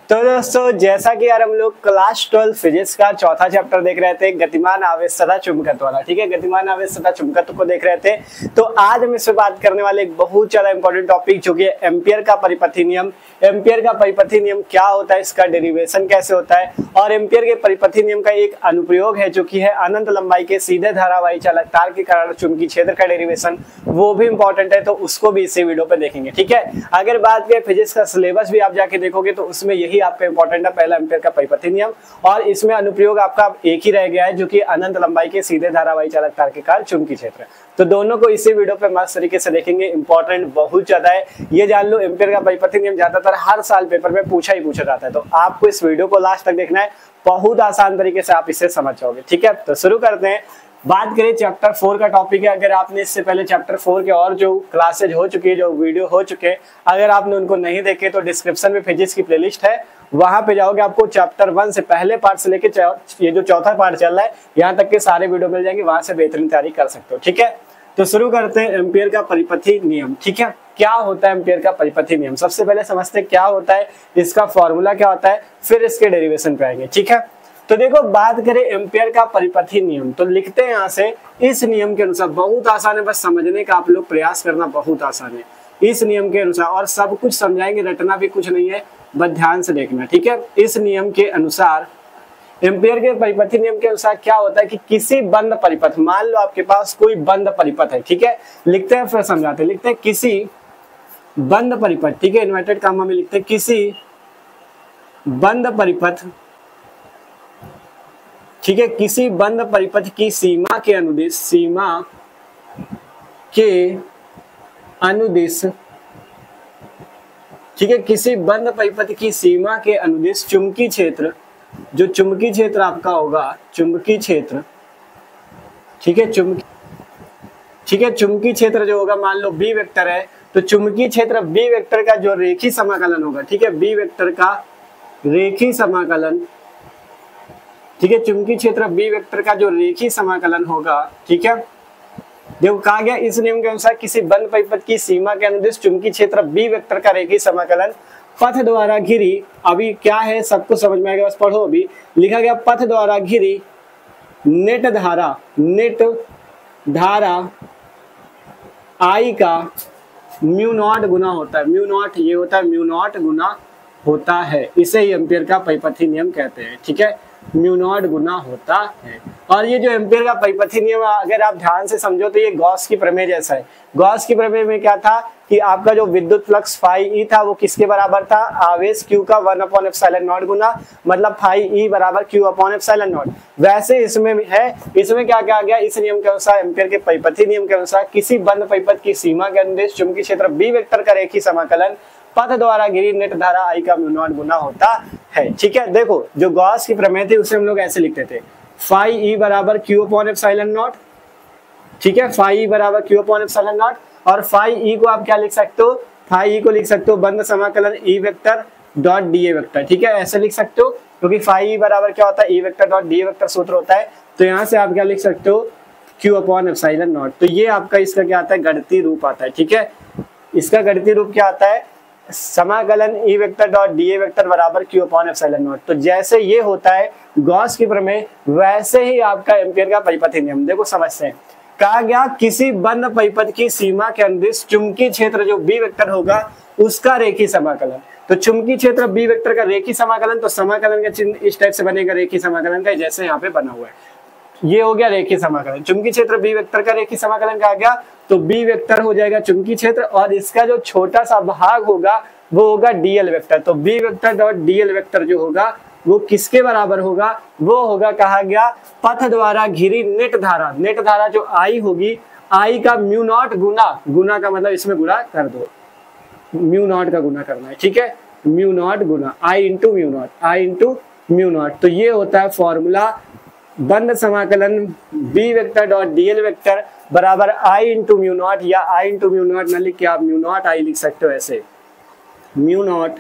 तो दोस्तों जैसा कि यार हम लोग क्लास 12 फिजिक्स का चौथा चैप्टर देख रहे थे गतिमान आवेश तथा चुंबकत्व वाला, ठीक है, गतिमान आवेश तथा चुंबकत्व को देख रहे थे। तो आज हम इस पे बात करने वाले एक बहुत ज्यादा इंपॉर्टेंट टॉपिक जो कि एम्पियर का परिपथी नियम। एम्पियर का परिपथी नियम क्या होता है, इसका डेरिवेशन कैसे होता है, और एम्पियर के परिपथी नियम का एक अनुप्रयोग है जो कि है अनंत लंबाई के सीधे धारावाही चालक तार के कारण चुंबकीय क्षेत्र का डेरिवेशन, वो भी इंपॉर्टेंट है, तो उसको भी इसी वीडियो पे देखेंगे, ठीक है। अगर बात करें फिजिक्स का सिलेबस भी आप जाके देखोगे तो उसमें यही आपका इंपॉर्टेंट है, पहला एम्पियर का परिपथी नियम, और इसमें अनुप्रयोग आपका एक ही रह गया है जो कि अनंत लंबाई के सीधे धारावाही चालक तार के कारण चुंबकीय क्षेत्र। तो दोनों को इसी वीडियो पे मस्त तरीके से देखेंगे, इंपॉर्टेंट बहुत ज्यादा है। ये जान लो एम्पियर का परिपथी नियम ज्यादातर हर साल पेपर में पूछा जाता है, तो आपको इस वीडियो को लास्ट तक देखना है, बहुत आसान तरीके से आप इसे समझ जाओगे, ठीक है। तो शुरू करते हैं। बात करें चैप्टर 4 का टॉपिक है। अगर आपने इससे पहले चैप्टर 4 के और जो क्लासेज हो चुकी है, जो वीडियो हो चुके हैं, अगर आपने उनको नहीं देखे तो डिस्क्रिप्शन में फिजिक्स की प्लेलिस्ट है, वहां पे जाओगे, आपको चैप्टर 1 से पहले पार्ट से लेके ये जो चौथा पार्ट चल रहा है यहाँ तक के सारे वीडियो मिल जाएंगे, वहां से बेहतरीन तैयारी कर सकते हो, ठीक है। तो शुरू करते हैं एम्पियर का परिपथी नियम, ठीक है। क्या होता है एम्पियर का परिपथी नियम, सबसे पहले समझते हैं क्या होता है, इसका फॉर्मूला क्या होता है, फिर इसके डेरिवेशन पे आएंगे, ठीक है। तो देखो बात करें एम्पियर का परिपथी नियम, तो लिखते हैं यहाँ से, इस नियम के अनुसार, बहुत आसान है, बस समझने का आप लोग प्रयास करना बहुत आसान है। इस नियम के अनुसार, और सब कुछ समझाएंगे, रटना भी कुछ नहीं है, बस ध्यान से देखना, ठीक है। इस नियम के अनुसार, एम्पियर के परिपथी नियम के अनुसार क्या होता है कि किसी बंद परिपथ, मान लो आपके पास कोई बंद परिपथ है, ठीक है, लिखते हैं फिर समझाते हैं, लिखते हैं किसी बंद परिपथ, ठीक है, इन्वर्टेड कामा में लिखते हैं किसी बंद परिपथ, ठीक है, किसी बंद परिपथ की सीमा के अनुदिश, ठीक है, किसी बंद परिपथ की सीमा के अनुदिश चुंबकीय क्षेत्र, जो चुंबकीय क्षेत्र आपका होगा, चुंबकीय क्षेत्र, ठीक है, चुंबकीय क्षेत्र जो होगा, मान लो बी वेक्टर है, तो चुंबकीय क्षेत्र बी वेक्टर का जो रेखीय समाकलन होगा, ठीक है, बी वेक्टर का रेखीय समाकलन, ठीक है, चुंबकीय क्षेत्र बी वेक्टर का जो रेखीय समाकलन होगा, ठीक है, देखो कहा गया इस नियम के अनुसार किसी बंद परिपथ की सीमा के अनुदिश चुंबकीय क्षेत्र बी वेक्टर का रेखीय समाकलन पथ द्वारा घिरी, अभी क्या है सबको समझ में आएगा, बस पढ़ो। अभी लिखा गया पथ द्वारा घिरी नेट धारा आई का म्यू नॉट गुना होता है, म्यू नॉट ये होता है, म्यू नॉट गुना होता है, इसे ही एम्पियर का परिपथी नियम कहते हैं, ठीक है, म्यू नॉट गुना होता है। और ये जो एम्पियर का परिपथी नियम अगर आप ध्यान से समझो तो ये गॉस की प्रमेय जैसा है। गॉस की प्रमेय में क्या था कि आपका जो विद्युत फ्लक्स फाई ई था वो किसके बराबर था, आवेश q का 1/ε0 गुना, मतलब फाई ई बराबर q/ε0। वैसे इसमें है, इसमें क्या क्या गया, इस नियम के अनुसार, एम्पियर के परिपथी नियम के अनुसार किसी बंद परिपथ की सीमा के अनुदिश चुंबकीय क्षेत्र बी वेक्टर का रेखीय समाकलन पथ द्वारा घिरी नेट धारा आई का म्यू नॉट गुना होता है, ठीक है। देखो जो गॉस की प्रमेय थी उसे हम लोग ऐसे लिखते थे, फाई ई बराबर q/ε0, ठीक है, फाई ई बराबर q/ε0, और फाई ई को आप क्या लिख सकते हो, फाई ई को लिख सकते हो बंद समाकलन E vector dot D A vector, ठीक है, ऐसे लिख सकते हो, क्योंकि फाई ई बराबर क्या होता है, ई vector dot D A vector सूत्र होता है, तो यहाँ से आप क्या लिख सकते हो, q/ε0। तो ये आपका इसका क्या आता है, गणितीय रूप आता है, ठीक है। इसका गणितीय रूप क्या आता है, समाकलन E vector dot D A vector बराबर q/ε0। तो जैसे ये होता है गॉस की प्रमेय, वैसे ही आपका एम्पियर का परिपथी नियम। देखो समझते हैं, कहा गया किसी बंद परिपथ की सीमा के अनुदिश चुंबकीय क्षेत्र जो बी वेक्टर होगा उसका रेखीय समाकलन, तो चुंबकीय क्षेत्र बी वेक्टर का रेखीय समाकलन, तो समाकलन का चिन्ह इस टाइप से बनेगा रेखीय समाकलन का, जैसे यहाँ पे बना हुआ है, ये हो गया रेखीय समाकलन। चुंबकीय क्षेत्र बी वेक्टर का रेखीय समाकलन कहा गया, तो बी वेक्टर हो जाएगा चुंबकीय क्षेत्र, और इसका जो छोटा सा भाग होगा वो होगा डीएल वेक्टर, तो B vector dot DL vector जो होगा वो किसके बराबर होगा, वो होगा कहा गया पथ द्वारा घिरी नेट धारा जो आई होगी, आई का म्यू नॉट गुना का मतलब इसमें गुना कर दो, म्यू नॉट का गुना करना है, ठीक है, म्यू नॉट गुना आई इंटू म्यू नॉट। तो ये होता है फॉर्मूला, बंद समाकलन B vector dot DL vector बराबर आई इंटू म्यू नॉट, या आई इंटू म्यू नॉट न लिख के आप म्यू नॉट आई लिख सकते हो, ऐसे म्यू नॉट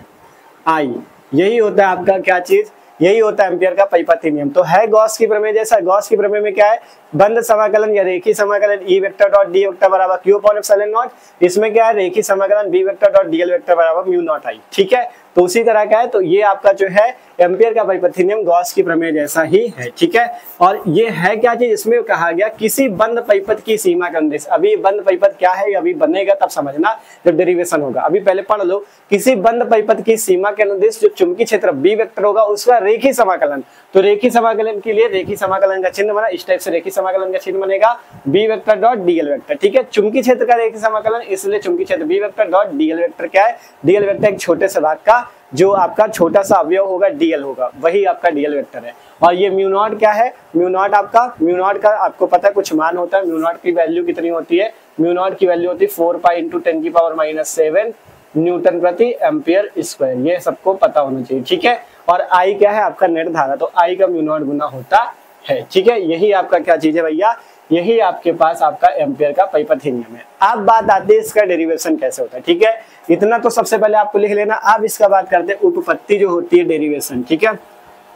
आई, यही होता है आपका क्या चीज, यही होता है एम्पियर का परिपथी नियम। तो है गॉस की प्रमेय जैसा, गॉस की प्रमेय में क्या है, बंद समाकलन या रेखीय समाकलन E vector dot D vector बराबर q/ε0, इसमें क्या है रेखीय समाकलन B vector dot DL vector बराबर म्यू नॉट आई, ठीक है। तो उसी तरह का है। तो ये आपका जो है एम्पियर का परिपथी नियम गॉस की प्रमेय जैसा ही है, ठीक है। और ये है क्या चीज, इसमें कहा गया किसी बंद परिपथ की सीमा का अनुदेश। अभी बंद परिपथ क्या है, अभी बनेगा तब समझना जब डेरिवेशन होगा। अभी पहले पढ़ लो, किसी बंद परिपथ की सीमा के अनुदेश जो चुंबकीय क्षेत्र बी वेक्टर होगा उसका रेखीय समाकलन। तो रेखीय समाकलन के लिए रेखीय समाकलन का चिन्ह बना, इस टाइप से रेखीय समाकलन का चिन्ह बनेगा B vector dot DL vector, ठीक है। चुंबकीय क्षेत्र का रेखीय समाकलन, इसलिए चुंबकीय क्षेत्र B vector dot DL vector क्या है, डीएल वेक्टर एक छोटे से भाग का जो आपका छोटा सा अवयव होगा डीएल होगा, वही आपका डीएल वेक्टर है। और ये म्यू नॉट क्या है, म्यू नॉट का आपको पता है कुछ मान होता है। म्यू नॉट की वैल्यू कितनी होती है, म्यू नॉट की वैल्यू होती है 4 पाई इंटू 10⁻⁷ न्यूटन प्रति एम्पियर स्क्वायर, ये सबको पता होना चाहिए, ठीक है। और आई क्या है आपका नेट धारा, तो आई का म्यू नॉट गुना होता है, ठीक है। यही आपका क्या चीज है भैया, यही आपके पास आपका एम्पियर का परिपथी नियम है। अब बात आती है इसका डेरिवेशन कैसे होता है, ठीक है। इतना तो सबसे पहले आपको लिख लेना। अब इसका बात करते हैं उपपत्ति जो होती है डेरिवेशन, ठीक है।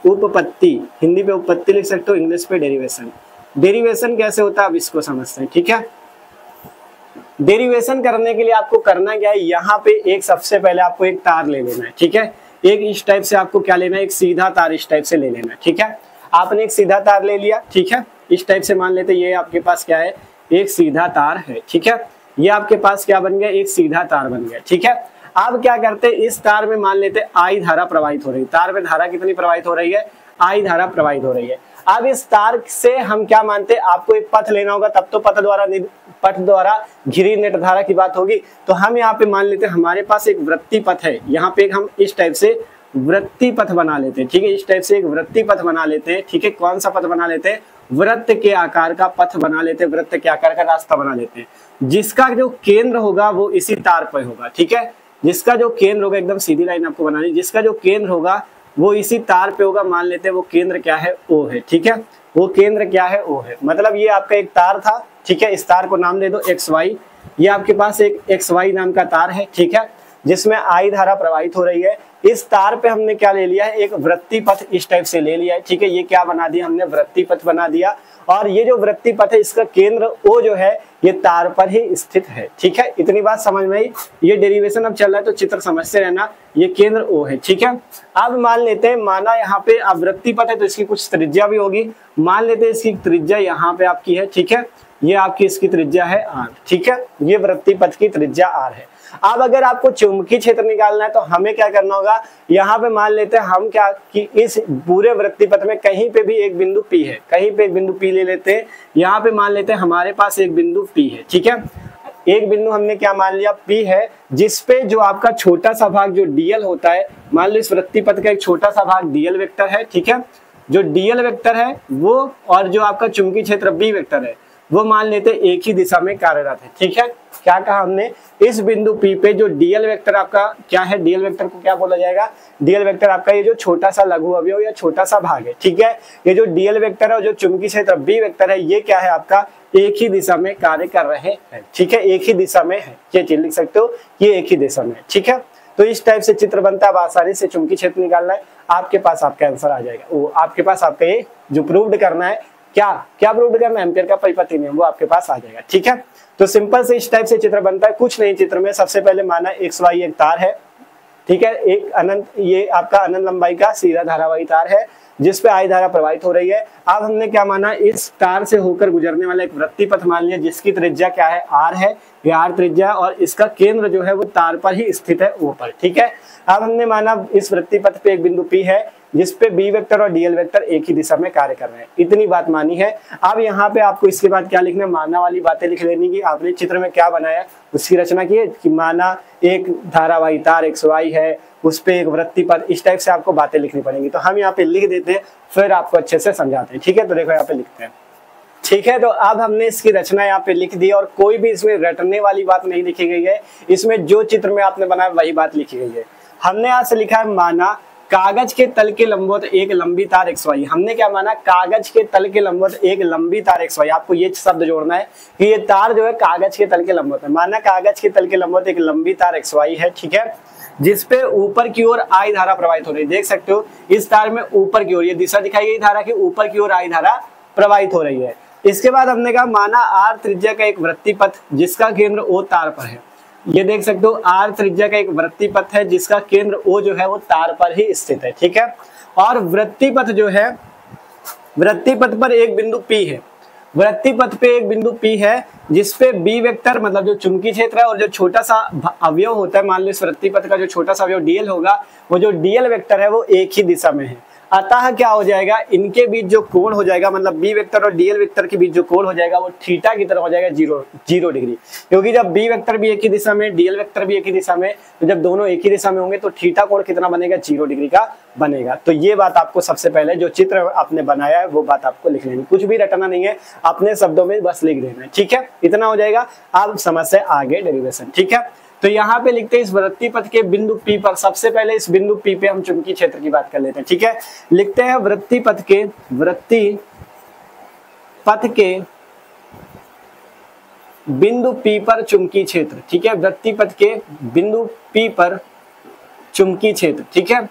उपपत्ति, हिंदी पे उपपत्ति लिख सकते हो, इंग्लिश पे डेरिवेशन। डेरिवेशन कैसे होता है अब इसको समझते हैं, ठीक है। डेरिवेशन करने के लिए आपको करना क्या है, यहाँ पे एक सबसे पहले आपको एक तार ले लेना है, ठीक है। एक इस टाइप से आपको क्या लेना है, एक सीधा तार इस टाइप से ले लेना है, ठीक है। आपने एक सीधा तार ले लिया, ठीक है। इस टाइप से मान लेते ये आपके पास क्या है, एक सीधा तार है, ठीक है। ये आपके पास क्या बन गया, एक सीधा तार बन गया, ठीक है। अब क्या करते हैं, इस तार में मान लेते आई धारा प्रवाहित हो रही है। तार में धारा कितनी प्रवाहित हो रही है, आई धारा प्रवाहित हो रही है। अब इस तार से हम क्या मानते हैं, आपको एक पथ लेना होगा, तब तो पथ द्वारा घिरी नेट धारा की बात होगी। तो हम यहाँ पे मान लेते हैं हमारे पास एक वृत्तीय पथ है, यहाँ पे हम इस टाइप से वृत्तीय पथ बना लेते हैं, ठीक है। इस टाइप से एक वृत्तीय पथ बना लेते हैं, ठीक है। कौन सा पथ बना लेते हैं, वृत्त के आकार का पथ बना लेते हैं, वृत्त के आकार का रास्ता बना लेते हैं, जिसका जो केंद्र होगा वो इसी तार पर होगा, ठीक है। जिसका जो केंद्र होगा, एकदम सीधी लाइन आपको बनानी, जिसका जो केंद्र होगा वो इसी तार पे होगा। मान लेते हैं वो केंद्र क्या है, ओ है, ठीक है। वो केंद्र क्या है, ओ है। मतलब ये आपका एक तार था, ठीक है। इस तार को नाम दे दो XY। ये आपके पास एक XY नाम का तार है, ठीक है, जिसमें आई धारा प्रवाहित हो रही है। इस तार पे हमने क्या ले लिया है, एक वृत्तीय पथ इस टाइप से ले लिया है, ठीक है। ये क्या बना दिया हमने, वृत्तीय पथ बना दिया। और ये जो वृत्तीय पथ है इसका केंद्र ओ जो है ये तार पर ही स्थित है, ठीक है। इतनी बात समझ में आई। ये डेरिवेशन अब चल रहा है तो चित्र समझते रहना। ये केंद्र ओ है, ठीक है। अब मान लेते हैं, माना यहाँ पे अब वृत्तीय पथ है तो इसकी कुछ त्रिज्या भी होगी। मान लेते हैं इसकी त्रिज्या यहाँ पे आपकी है, ठीक है। ये आपकी इसकी त्रिज्या है r, ठीक है। ये वृत्तीय पथ की त्रिज्या r है। अब अगर आपको चुंबकीय क्षेत्र निकालना है तो हमें क्या करना होगा, यहाँ पे मान लेते हैं हम क्या कि इस पूरे वृत्तीय पथ में कहीं पे भी एक बिंदु P है, कहीं पे एक बिंदु P ले लेते हैं। यहाँ पे मान लेते हैं हमारे पास एक बिंदु P है, ठीक है। एक बिंदु हमने क्या मान लिया, P है, जिसपे जो आपका छोटा सा भाग जो dl होता है, मान लो इस वृत्तीय पथ का एक छोटा सा भाग dl वेक्टर है, ठीक है। जो dl वेक्टर है वो, और जो आपका चुंबकीय क्षेत्र B वेक्टर है वो मान लेते एक ही दिशा में कार्यरत है, ठीक है। क्या कहा हमने, इस बिंदु P पे जो डीएल वेक्टर आपका क्या है, डीएल वेक्टर को क्या बोला जाएगा, डीएल वेक्टर आपका ये जो छोटा सा लघु अवयव या छोटा सा भाग है, ठीक है। ये जो डीएल वेक्टर है और जो चुंबकीय क्षेत्र बी वेक्टर है ये क्या है आपका, एक ही दिशा में कार्य कर रहे हैं, ठीक है। एक ही दिशा में है, ये चीज लिख सकते हो, ये एक ही दिशा में, ठीक है। तो इस टाइप से चित्र बनता है। अब आसानी से चुंबकीय क्षेत्र निकालना है, आपके पास आपका आंसर आ जाएगा। वो आपके पास आपका ये जो प्रूव्ड करना है, क्या प्रूव करना है, एम्पियर का परिपथी नियम, वो आपके पास आ जाएगा, ठीक है। तो सिंपल से इस टाइप से चित्र बनता है। कुछ नहीं, चित्र में सबसे पहले माना XY एक तार है, ठीक है। एक अनंत, ये आपका अनंत लंबाई का सीधा धारावाही तार है जिसपे आई धारा प्रवाहित हो रही है। अब हमने क्या माना, इस तार से होकर गुजरने वाला एक वृत्तीय पथ मान लिया जिसकी त्रिज्या क्या है, r है, ये r त्रिज्या, और इसका केंद्र जो है वो तार पर ही स्थित है, O पर, ठीक है। अब हमने माना इस वृत्तीय पथ पे एक बिंदु P है जिसपे बी वेक्टर और डीएल वेक्टर एक ही दिशा में कार्य कर रहे हैं। इतनी बात मानी है। अब यहाँ पे आपको इसके बाद क्या लिखना है, माना वाली बातें लिख लेनी कि आपने चित्र में क्या बनाया उसकी रचना की है कि माना एक धारावाही तार XY है, उस पे एक वृत्तीय पथ, इस टाइप से आपको बातें लिखनी पड़ेंगी। तो हम यहाँ पे लिख देते हैं, फिर आपको अच्छे से समझाते हैं, ठीक है। तो देखो यहाँ पे लिखते हैं, ठीक है। तो अब हमने इसकी रचना यहाँ पे लिख दी और कोई भी इसमें रटने वाली बात नहीं लिखी गई है। इसमें जो चित्र में आपने बनाया वही बात लिखी गई है। हमने यहाँ से लिखा है, माना कागज के तल के लंबवत एक लंबी तार XY। हमने क्या माना, कागज के तल के लंबवत एक लंबी तार XY। आपको ये शब्द जोड़ना है कि ये तार जो है कागज के तल के लंबवत है। माना कागज के तल के लंबवत एक लंबी तार XY है, ठीक है, जिसपे ऊपर की ओर आई धारा प्रवाहित हो रही है। देख सकते हो इस तार में ऊपर की ओर ये दिशा दिखाई गई धारा की, ऊपर की ओर आई धारा प्रवाहित हो रही है। इसके बाद हमने कहा माना R त्रिज्या का एक वृत्तीय पथ जिसका केंद्र O तार पर है। ये देख सकते हो आर त्रिज्या का एक वृत्तीय पथ है जिसका केंद्र ओ जो है वो तार पर ही स्थित है, ठीक है। और वृत्तीय पथ जो है, वृत्तीय पथ पर एक बिंदु P है, वृत्तीय पथ पे एक बिंदु P है जिसपे B वेक्टर मतलब जो चुंबकीय क्षेत्र है और जो छोटा सा अवयव होता है, मान लो इस वृत्तीय पथ का जो छोटा सा अवयव dl होगा, वो जो dl वेक्टर है वो एक ही दिशा में है। अतः क्या हो जाएगा, इनके बीच जो कोण हो जाएगा, मतलब B वेक्टर और dl वेक्टर के बीच जो कोण हो जाएगा वो थीटा की तरह हो जाएगा 0 डिग्री, क्योंकि जब B वेक्टर भी एक ही दिशा में, dl वेक्टर भी एक ही दिशा में, तो जब दोनों एक ही दिशा में होंगे तो थीटा कोण कितना बनेगा, 0 डिग्री का बनेगा। तो ये बात आपको सबसे पहले जो चित्र आपने बनाया है वो बात आपको लिख लेनी, कुछ भी रटना नहीं है, अपने शब्दों में बस लिख देना है, ठीक है। इतना हो जाएगा, अब समझ से आगे डेरिवेशन, ठीक है। तो यहाँ पे लिखते हैं इस वृत्तीय पथ के बिंदु P पर, सबसे पहले इस बिंदु P पे हम चुंबकीय क्षेत्र की बात कर लेते हैं, ठीक है। लिखते हैं वृत्तीय पथ के बिंदु P पर चुंबकीय क्षेत्र, ठीक है। वृत्तीय पथ के बिंदु P पर चुंबकीय क्षेत्र, ठीक है।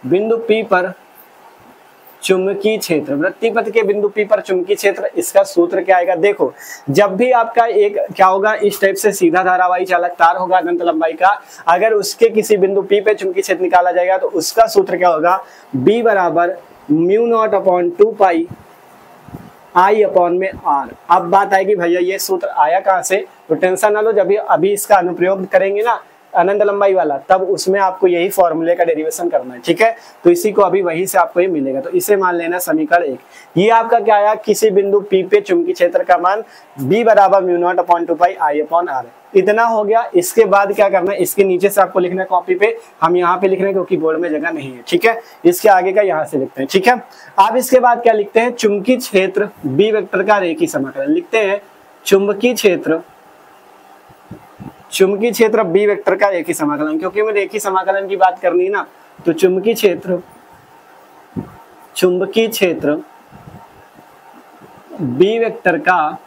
बिंदु P पर चुंबकीय क्षेत्र, वृत्तीय पथ के बिंदु P पर चुंबकीय क्षेत्र, इसका सूत्र क्या आएगा, देखो जब भी आपका एक क्या होगा, इस टाइप से सीधा धारावाही चालक तार होगा अनंत लंबाई का, अगर उसके किसी बिंदु P पे चुंबकीय क्षेत्र निकाला जाएगा तो उसका सूत्र क्या होगा, B बराबर μ0/2 पाई I अपॉन में R। अब बात आएगी भैया ये सूत्र आया कहाँ से, तो टेंशन ना लो, जब अभी इसका अनुप्रयोग करेंगे ना अनंत लंबाई वाला, तब उसमें आपको यही फॉर्मूले का डेरिवेशन करना है, ठीक है। तो इसी को अभी वही से आपको ये मिलेगा, तो इसे मान लेना समीकरण 1। ये आपका क्या आया, किसी बिंदु P पे चुंबकीय क्षेत्र का मान B बराबर μ0/2 पाई I अपॉन R। इतना हो गया। इसके बाद क्या करना है, इसके नीचे से आपको लिखना है कॉपी पे, हम यहाँ पे लिख रहे हैं क्योंकि बोर्ड में जगह नहीं है, ठीक है। इसके आगे का यहाँ से लिखते हैं, ठीक है। अब इसके बाद क्या लिखते हैं, चुंबकीय क्षेत्र B वेक्टर का रेखीय समाकलन लिखते हैं, चुंबकीय क्षेत्र B वेक्टर का रेखीय समाकलन, क्योंकि हमें रेखीय समाकलन की बात करनी है ना, तो चुंबकीय क्षेत्र B वेक्टर का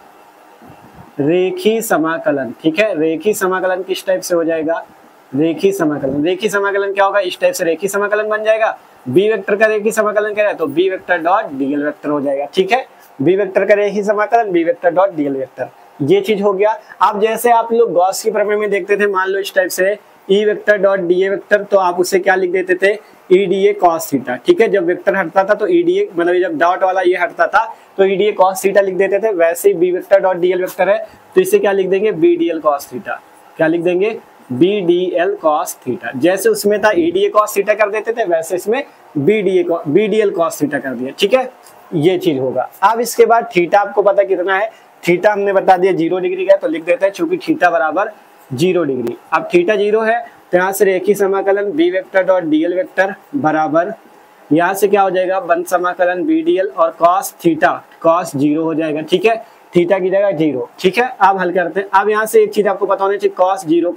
रेखीय समाकलन, ठीक है। रेखीय समाकलन किस टाइप से हो जाएगा, रेखीय समाकलन क्या होगा, इस टाइप से रेखीय समाकलन बन जाएगा। B वेक्टर का रेखीय समाकलन क्या है, तो B vector dot dl vector हो जाएगा, ठीक है। B वेक्टर का रेखीय समाकलन B vector dot dl vector, ये चीज हो गया। अब जैसे आप लोग गॉस की प्रमेय में देखते थे, मान लो इस टाइप से E vector dot dA vector, तो आप उसे क्या लिख देते थे, EDA cos थीटा, ठीक है। जब वेक्टर हटता था तो EDA मतलब जब डॉट वाला ये हटता था तो EDA cos थीटा लिख देते थे। वैसे ही B vector dot dl vector है तो इसे क्या लिख देंगे, BDL cos थीटा, क्या लिख देंगे, BDL cos थीटा। जैसे उसमें था EDA cos थीटा कर देते थे, वैसे इसमें BDL cos थीटा कर दिया, ठीक है। ये चीज होगा। अब इसके बाद थीटा आपको पता कितना है, थीटा हमने बता दिया 0 डिग्री का, तो लिख देते हैं चूंकि थीटा बराबर 0 डिग्री। अब थीटा 0 है तो यहाँ से रेखीय समाकलन B vector dot dl vector बराबर, यहाँ से क्या हो जाएगा, बंद समाकलन BDL और cos थीटा cos 0 हो जाएगा, ठीक है। थीटा की जगह 0, ठीक है। अब हल करते हैं। अब यहाँ से एक चीज आपको पता होनी चाहिए, cos 0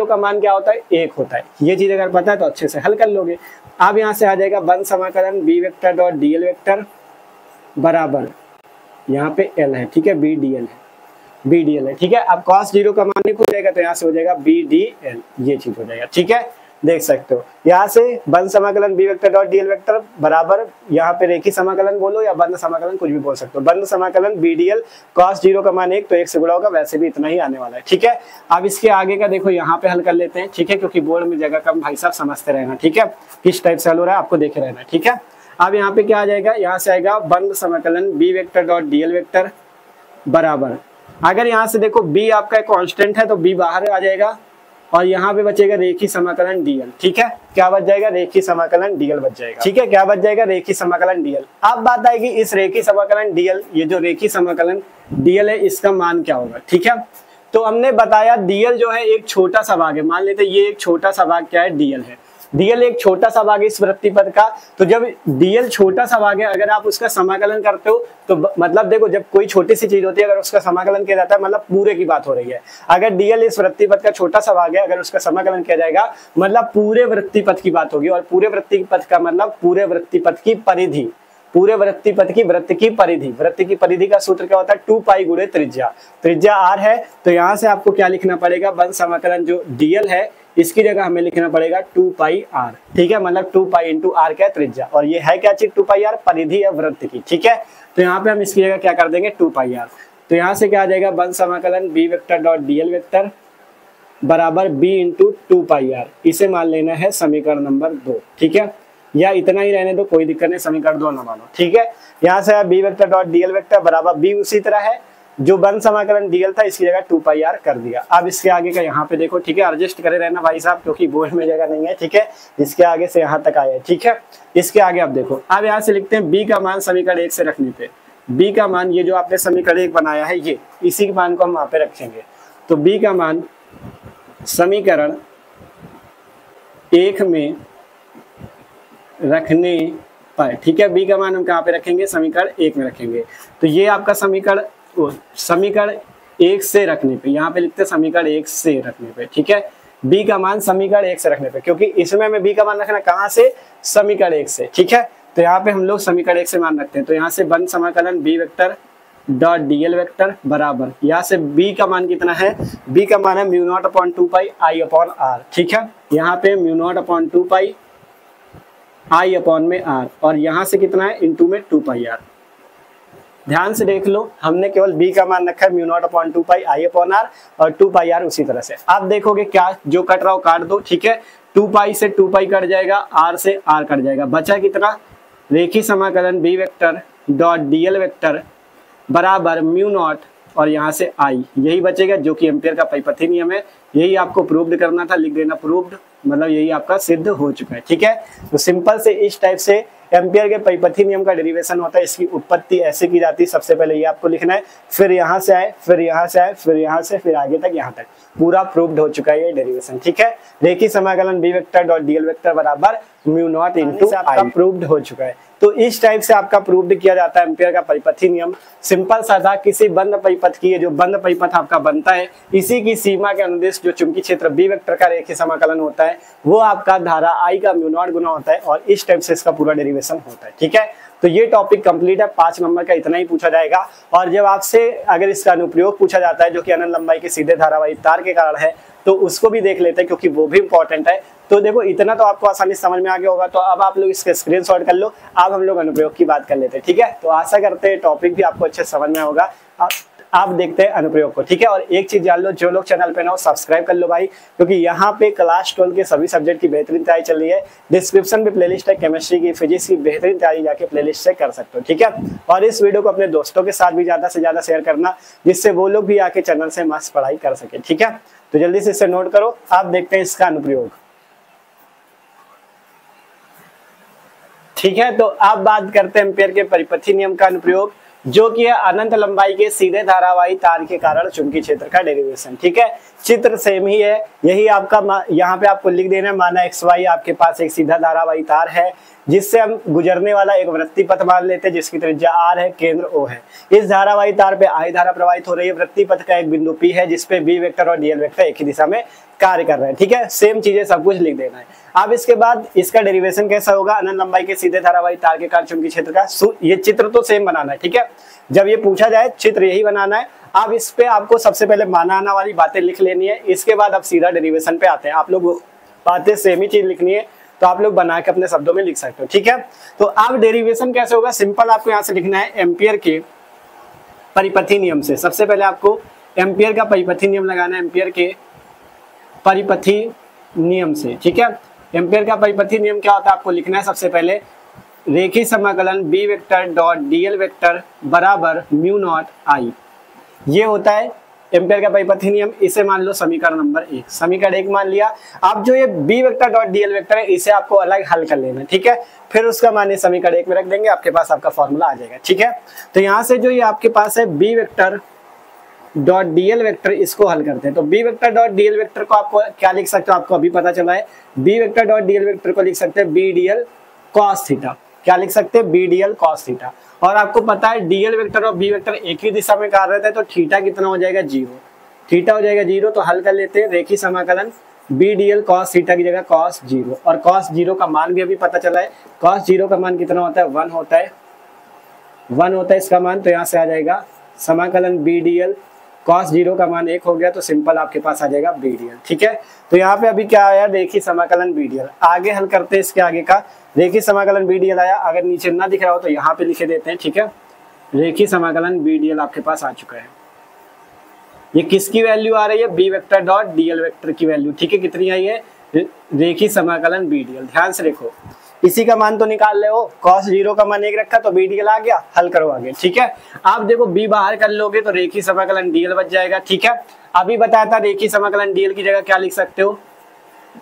का मान क्या होता है, 1 होता है। ये चीज अगर पता है तो अच्छे से हल कर लोगे। अब यहाँ से आ जाएगा बंद समाकलन B vector dot dl vector बराबर, यहाँ पे L है, ठीक है, BDL है, ठीक है। अब cos 0 का मान हो जाएगा तो यहाँ से हो जाएगा BDL, ये चीज हो जाएगा, ठीक है। देख सकते हो यहाँ से बंद समाकलन B vector dot dl vector बराबर, यहाँ पे रेखीय समाकलन बोलो या बंद समाकलन कुछ भी बोल सकते हो, बंद समाकलन BDL cos 0 का मान 1 तो 1 से गुणा होगा, वैसे भी इतना ही आने वाला है, ठीक है। अब इसके आगे का देखो यहाँ पे हल कर लेते हैं, ठीक है, क्योंकि बोर्ड में जगह कम, भाई साहब समझते रहना, ठीक है, किस टाइप से हल हो रहा है आपको देखे रहना, ठीक है। अब यहाँ पे क्या आ जाएगा, यहाँ से आएगा बंद समाकलन B vector dot dl vector बराबर, अगर यहाँ से देखो B आपका कांस्टेंट है तो B बाहर आ जाएगा और यहाँ पे बचेगा रेखीय समाकलन dl, ठीक है। क्या बच जाएगा, रेखीय समाकलन dl बच जाएगा, ठीक है। क्या बच जाएगा, रेखीय समाकलन dl। अब बात आएगी इस रेखीय समाकलन dl, ये जो रेखीय समाकलन dl है इसका मान क्या होगा, ठीक है। तो हमने बताया dl जो है एक छोटा सा भाग है, मान लेते ये एक छोटा सा भाग क्या है, dl है। dl एक छोटा सा भाग है इस वृत्तीय पथ का, तो जब dl छोटा सा भाग है, अगर आप उसका समाकलन करते हो तो मतलब देखो जब कोई छोटी सी चीज होती है अगर उसका समाकलन किया जाता है मतलब पूरे की बात हो रही है। अगर dl इस वृत्तीय पथ का छोटा सा भाग है, अगर उसका समाकलन किया जाएगा मतलब पूरे वृत्तीय पथ की बात होगी, और पूरे वृत्तीय पथ का मतलब पूरे वृत्तीय पथ की परिधि, पूरे वृत्तीय पथ की वृत्त की परिधि का सूत्र क्या होता है, 2 पाई गुणे त्रिज्या r है। तो यहाँ से आपको क्या लिखना पड़ेगा, बंद समाकलन जो dl है इसकी जगह हमें लिखना पड़ेगा 2 पाई r, ठीक है, मतलब 2 पाई इंटू r क्या है, त्रिज्या, और ये है क्या चीज, 2 पाई r परिधि है वृत्त की, ठीक है। तो यहाँ पे हम इसकी जगह क्या कर देंगे, 2 पाई r। तो यहाँ से क्या आ जाएगा, वन समाकलन B vector dot DL vector बराबर बी इंटू 2πr। इसे मान लेना है समीकरण नंबर 2, ठीक है, या इतना ही रहने दो, कोई दिक्कत नहीं, समीकरण 2 ना मानो, ठीक है। यहाँ से B vector dot DL vector बराबर बी उसी तरह है, जो वन समाकलन डीएल था इसकी जगह 2πr कर दिया। अब इसके आगे का यहाँ पे देखो, ठीक है, एडजस्ट करे रहना भाई साहब, क्योंकि बोर्ड में जगह नहीं है, ठीक है। इसके आगे से यहाँ तक आया है, ठीक है। इसके आगे आप देखो, अब यहाँ से लिखते हैं बी का मान समीकरण 1 से रखने पे, बी का मान ये जो आपने समीकरण 1 बनाया है ये, इसी के मान को हम वहां पे रखेंगे। तो बी का मान समीकरण 1 में रखने पर, ठीक है, बी का मान हम कहाँ पे रखेंगे, समीकरण 1 में रखेंगे। तो ये आपका समीकरण 1 से रखने पे, यहाँ पे लिखते हैं समीकरण 1 से रखने पे, ठीक है, बी का मान समीकरण 1 से रखने पे, क्योंकि इसमें हमें बी का मान रखना कहाँ से, समीकरण 1 से, ठीक है। तो यहाँ पे हम लोग समीकरण 1 से मान रखते हैं। तो यहाँ से वन समाकलन B vector dot DL vector बराबर, यहाँ से बी का मान कितना है, बी का मान है mu naught upon 2π I upon R, ठीक है। यहाँ पे mu naught upon 2π I upon में आर, और यहाँ से कितना है, इंटू में 2πr। ध्यान से देख लो, हमने केवल b का मान रखा है mu naught upon 2π I upon R, और 2πr उसी तरह से। आप देखोगे क्या जो कट रहा हो काट दो, ठीक है, 2π से 2π कट जाएगा, r से r कट जाएगा, बचा कितना, रेखीय समाकलन b vector dot DL vector बराबर म्यू नॉट और यहाँ से आई, यही बचेगा, जो कि एम्पियर का परिपथी नियम है। यही आपको प्रूव्ड करना था, लिख देना प्रूव्ड, मतलब यही आपका सिद्ध हो चुका है, ठीक है। तो सिंपल से इस टाइप से एम्पियर के परिपथी नियम का डेरिवेशन होता है। इसकी उत्पत्ति ऐसे की जाती है, सबसे पहले ये आपको लिखना है, फिर यहाँ से आए, फिर यहाँ से आए, फिर यहाँ से, फिर आगे तक, यहाँ तक पूरा प्रूव्ड हो चुका है ये डेरिवेशन, ठीक है। रेखीय समाकलन B vector dot DL vector बराबर म्यू नॉट इंटू आपका प्रूव्ड हो चुका है। तो इस टाइप से आपका प्रूव्ड किया जाता है एम्पियर का परिपथी नियम। सिंपल सा था, किसी बंद परिपथ की, जो बंद परिपथ आपका बनता है, इसी की सीमा के अनुदेश जो चुंबकीय क्षेत्र बी वेक्टर का रेखीय समाकलन होता है, वो आपका धारा आई का म्यू नॉट गुना होता है, और इस टाइप से इसका पूरा डेरिवेशन होता है, ठीक है। तो ये टॉपिक कंप्लीट है, 5 नंबर का इतना ही पूछा जाएगा। और जब आपसे अगर इसका अनुप्रयोग पूछा जाता है, जो कि अनंत लंबाई के सीधे धारावाही तार के कारण है, तो उसको भी देख लेते हैं, क्योंकि वो भी इंपॉर्टेंट है। तो देखो, इतना तो आपको आसानी से समझ में आ गया होगा। तो अब आप लोग इसके स्क्रीनशॉट कर लो। अब हम लोग अनुप्रयोग की बात कर लेते हैं, ठीक है। तो आशा करते हैं टॉपिक भी आपको अच्छे समझ में होगा। आप देखते हैं अनुप्रयोग को, ठीक है। और एक चीज जान लो, जो लोग चैनल पे ना हो सब्सक्राइब कर लो भाई, क्योंकि यहाँ पे क्लास 12 के सभी सब्जेक्ट की बेहतरीन तैयारी चल रही है। डिस्क्रिप्शन में प्लेलिस्ट है, केमिस्ट्री की, फिजिक्स की बेहतरीन तैयारी जाके प्लेलिस्ट से कर सकते हो, ठीक है। और इस वीडियो को अपने दोस्तों के साथ भी ज्यादा से ज्यादा शेयर करना, जिससे वो लोग भी आके चैनल से मस्त पढ़ाई कर सके, ठीक है। तो जल्दी से इसे नोट करो। आप देखते हैं इसका अनुप्रयोग, ठीक है। तो आप बात करते हैं एम्पियर के परिपथी नियम का अनुप्रयोग, जो कि है अनंत लंबाई के सीधे धारावाही तार के कारण चुंबकीय क्षेत्र का डेरिवेशन, ठीक है। चित्र सेम ही है, यही आपका यहाँ पे आपको लिख देना है, माना XY आपके पास एक सीधा धारावाही तार है, जिससे हम गुजरने वाला एक वृत्तीय पथ मान लेते हैं, जिसकी त्रिज्या R है, केंद्र O है। इस धारावाही तार पे I धारा प्रवाहित हो रही है, वृत्तीय पथ का एक बिंदु P है, जिसपे B वेक्टर और DL वेक्टर एक ही दिशा में कार्य कर रहे हैं, ठीक है। सेम चीजें सब कुछ लिख देना है। अब इसके बाद इसका डेरिवेशन कैसा होगा, अनंत लंबाई के सीधे धारावाही तार के कारण चुंबकीय क्षेत्र का, ये चित्र तो सेम बनाना है, ठीक है। जब ये पूछा जाए चित्र यही बनाना है। अब इस पे आपको सबसे पहले माना आना वाली बातें लिख लेनी है, इसके बाद आप सीधा डेरिवेशन पे आते हैं। आप लोग बातें सेम ही चीज लिखनी है, तो आप लोग बना के अपने शब्दों में लिख सकते हो, ठीक है। तो अब डेरिवेशन कैसे होगा, सिंपल आपको यहाँ से लिखना है एम्पियर के परिपथी नियम से। सबसे पहले आपको एम्पियर का परिपथी नियम लगाना है, एम्पियर के परिपथी नियम से, ठीक है। एम्पियर का परिपथी नियम क्या होता है, आपको लिखना है सबसे पहले रेखीय समाकलन B vector dot DL vector बराबर म्यू नॉट आई। ये होता है एम्पियर का परिपथी नियम। इसे मान लो समीकरण नंबर 1, समीकरण 1 मान लिया। अब जो ये B vector dot DL vector है, इसे आपको अलग हल कर लेना, ठीक है। फिर उसका मान समीकरण 1 में रख देंगे, आपके पास आपका फॉर्मूला आ जाएगा, ठीक है। तो यहाँ से जो ये आपके पास है B vector dot DL vector, इसको हल करते हैं। तो B vector dot DL vector को आपको क्या लिख सकते हो, आपको अभी पता चला है। B vector dot DL vector को लिख सकते हैं बी डीएल कॉस थीटा। क्या लिख सकते हैं, बी डीएल कॉस थीटा। और आपको पता है डीएल वेक्टर और बी वेक्टर एक ही दिशा में कार्यरत है, तो थीटा कितना हो जाएगा, 0। थीटा हो जाएगा 0। तो हल कर लेते हैं, रेखीय समाकलन बी डीएल कॉस थीटा की जगह कॉस 0, और कॉस 0 का मान भी अभी पता चला है। कॉस 0 का मान कितना होता है, 1 होता है, 1 होता है इसका मान। तो यहाँ से आ जाएगा समाकलन बी डीएल cos 0 का मान 1 हो गया, तो सिंपल आपके पास आ जाएगा बी डीएल, ठीक है। तो यहाँ पे अभी क्या आया, रेखीय समाकलन बी डीएल। आगे हल करते हैं इसके आगे का, रेखीय समाकलन बी डीएल आया। अगर नीचे ना दिख रहा हो तो यहाँ पे लिखे देते हैं, ठीक है। रेखीय समाकलन बी डीएल आपके पास आ चुका है। ये किसकी वैल्यू आ रही है, B vector dot DL vector की वैल्यू, ठीक है, कितनी आई है, रेखीय समाकलन बी डीएल। ध्यान से देखो, इसी का मान तो निकाल ले हो, cos 0 का मान 1 रखा तो बी डीएल आ गया, हल करो आगे, ठीक है। आप देखो b बाहर कर लोगे तो रेखीय समाकलन डीएल बच जाएगा, ठीक है। अभी बताया था रेखीय समाकलन डीएल की जगह क्या लिख सकते हो,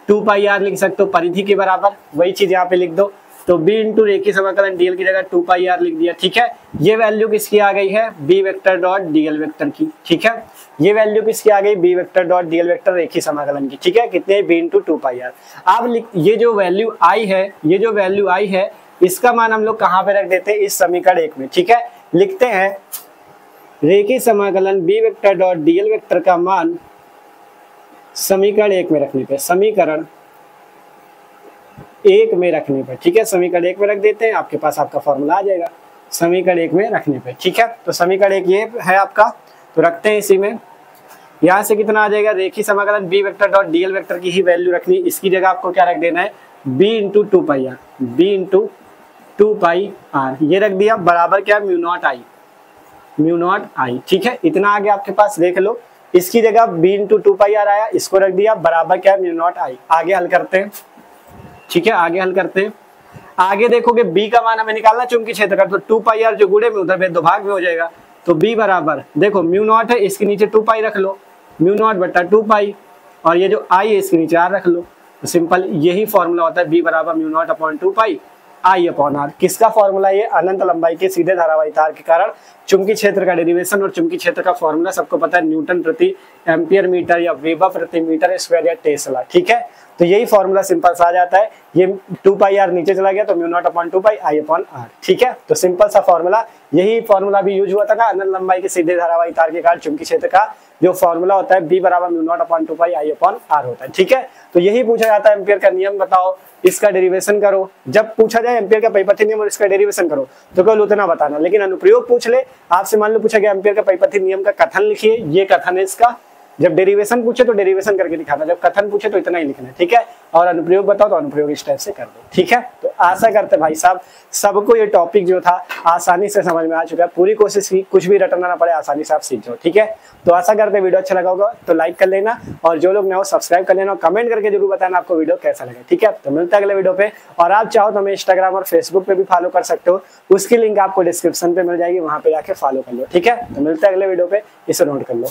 2 पाई आर लिख सकते हो, परिधि के बराबर, वही चीज यहाँ पे लिख दो। तो b इंटू रेखीय समाकलन डीएल की जगह 2 पाई आर लिख दिया, ठीक है। ये वैल्यू किसकी आ गई है, b vector dot DL vector की, ठीक है। ये वैल्यू किसकी आ गई, b vector dot DL vector रेखीय समाकलन की, ठीक है। कितने, b इंटू 2 पाई आर। अब ये जो वैल्यू आई है, ये जो वैल्यू आई है, इसका मान हम लोग कहाँ पे रख देते हैं, इस समीकरण 1 में, ठीक है। लिखते हैं रेखीय समाकलन b vector dot DL vector का मान समीकरण 1 में रखने पे, समीकरण 1 में रखने पर, ठीक है। समीकरण 1 में रख देते हैं, आपके पास आपका फॉर्मूला आ जाएगा समीकरण 1 में रखने पे, ठीक है। तो समीकरण 1 ये है आपका, तो रखते हैं इसी में। यहाँ से कितना आ जाएगा, रेखीय समाकलन b vector dot DL vector की ही वैल्यू रखनी, इसकी जगह आपको क्या रख देना है, b into 2 pi R, b into 2 pi R, ये रख दिया, बराबर क्या, म्यू नॉट आई, ठीक है। इतना आ गया आपके पास, देख लो। इसकी जगह b इंटू 2 पाई आर आया, इसको रख दिया, बराबर क्या, म्यू नॉट आई। आगे हल करते हैं, ठीक है, आगे हल करते हैं। आगे देखोगे b का मान हमें निकालना चुंबकीय क्षेत्र का, तो 2 पाई आर जो गुणे में उधर भेद दो भाग में हो जाएगा, तो b बराबर देखो म्यू नॉट है, इसके नीचे 2 पाई रख लो, म्यू नॉट बटा 2 पाई, और ये जो i है इसके नीचे r रख लो। तो सिंपल यही फॉर्मूला होता है, b बराबर mu naught upon 2 pi I upon R. किसका फॉर्मूला, ये अनंत लंबाई के सीधे धारावाही तार के कारण चुंबकीय क्षेत्र का डेरिवेशन, और चुंबकीय क्षेत्र का फॉर्मूला सबको पता है, न्यूटन प्रति एम्पियर मीटर या वेबर प्रति मीटर स्क्वायर या टेस्ला, ठीक है। तो यही फॉर्मूला सिंपल सा आ जाता है, ये 2 पाई आर नीचे चला गया तो mu naught upon 2 pi I upon R, ठीक है। तो सिंपल सा फॉर्मूला, यही फॉर्मूला भी यूज हुआ था ना अनंत लंबाई के सीधे धारावाही तार के कारण चुंबकीय क्षेत्र का जो फॉर्मूला होता है, b बराबर mu naught upon 2 pi I upon R होता है, ठीक है। तो यही पूछा जाता है, एम्पियर का नियम बताओ, इसका डेरिवेशन करो। जब पूछा जाए एम्पियर का परिपथीय नियम और इसका डेरिवेशन करो तो केवल उतना बताना, लेकिन अनुप्रयोग पूछ ले आपसे, मान लो पूछा गया एम्पियर का परिपथीय नियम का कथन लिखिए, ये कथन है इसका। जब डेरिवेशन पूछे तो डेरिवेशन करके दिखाना, जब कथन पूछे तो इतना ही लिखना है, ठीक है। और अनुप्रयोग बताओ तो अनुप्रयोग इस टाइप से कर दो, ठीक है। तो आशा करते भाई साहब सबको ये टॉपिक जो था आसानी से समझ में आ चुका है। पूरी कोशिश की, कुछ भी रटना ना पड़े, आसानी से आप सीख जाओ, ठीक है। तो आशा करते वीडियो अच्छा लगा होगा तो लाइक कर लेना, और जो लोग नए हो सब्सक्राइब कर लेना, और कमेंट करके जरूर बताना आपको वीडियो कैसा लगा, ठीक है। तो मिलता है अगले वीडियो पे, और आप चाहो तो हमें इंस्टाग्राम और फेसबुक पे भी फॉलो कर सकते हो, उसकी लिंक आपको डिस्क्रिप्शन पे मिल जाएगी, वहां पे जाके फॉलो कर लो, ठीक है। तो मिलता है अगले वीडियो पे, इसे नोट कर लो।